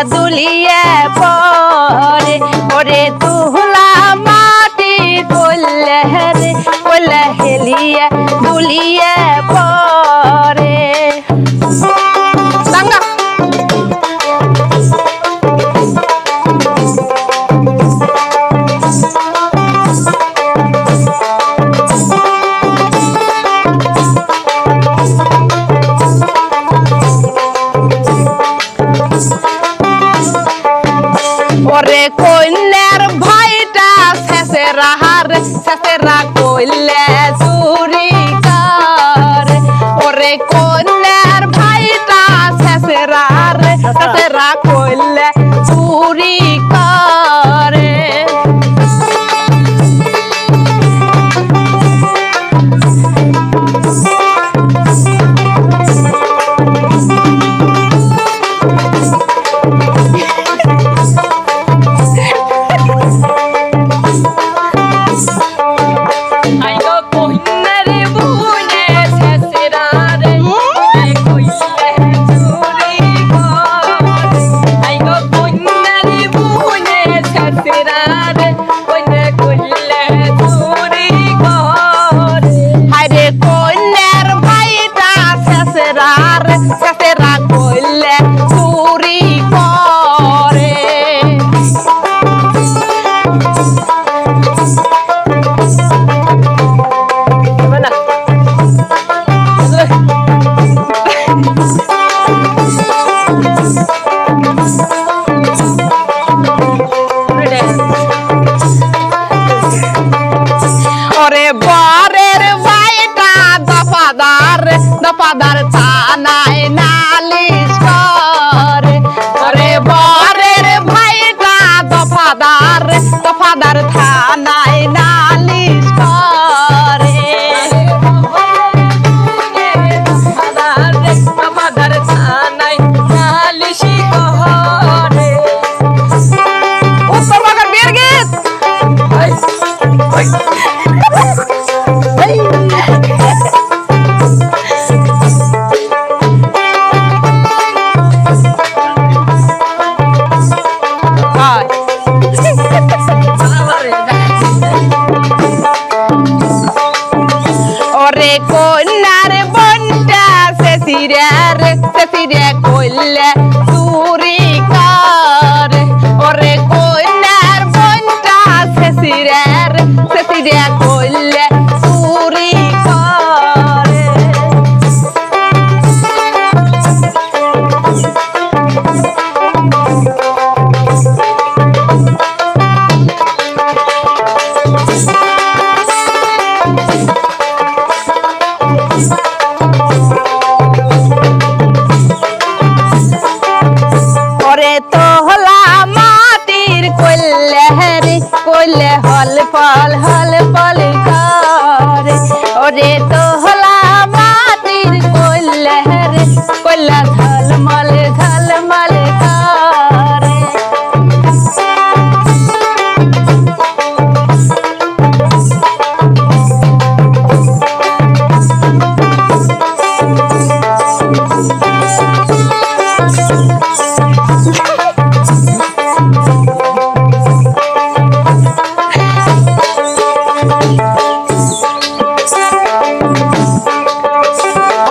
দুলিয়ে পরে ওরে তুহলা মাটি কইলে রে কইলে হেলিয়ে দুলিয়ে পরে সাঙ্গা ওরে কইলের ভাইটা শেষেরা কইলে চুরি করে ওরে কইলের ভাইটা শেষেরা কইলে চুরি করে শেষেরা কইলে চুরি করে ওরে বরের ভাইটা দফাদার থানায় নালিশ করে ওরে বরের ভাইটা দফাদার থানায় নালিশ করে দফাদার থানায় নালিশ করে উত্তর বাগান বিয়ের গীত ওরে কন্যার বনটা শেষিরে কইলে চুরি করে ওরে কন্যার বনটা শেষিরে কইলে চুরি করে ওরে তোহলা মাটির কইলে হল ফল করে ওরে তোহলা মাটির কইলে ঝলমল করে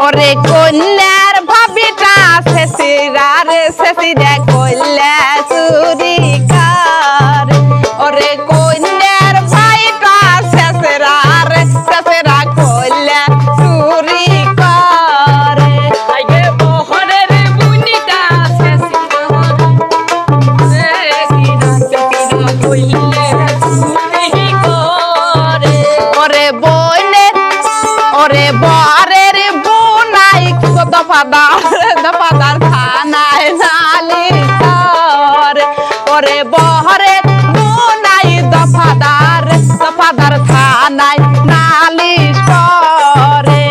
ওরে কন্যার ভাবিটা শেষিরা কইলে চুরি করে ওরে কন্যার ভাইটা শেষেরা কইলে চুরি করে বহরের বুনিটা ওরে বনের ওরে বরের বুনাই দফাদার থানায় নালিশ করে ওরে বহরের বুনাই দফাদার থানায় নালিশ করে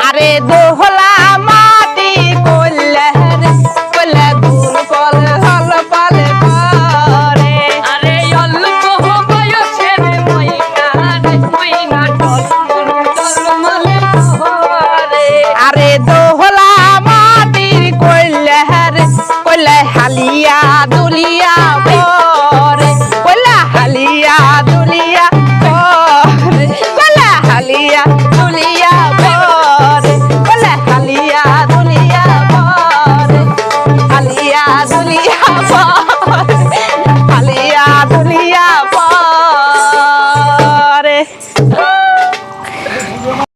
আরে দোহলা মাটি কইলে দূর কল হল পালে করে আরে অল্প বয়সে বিয়া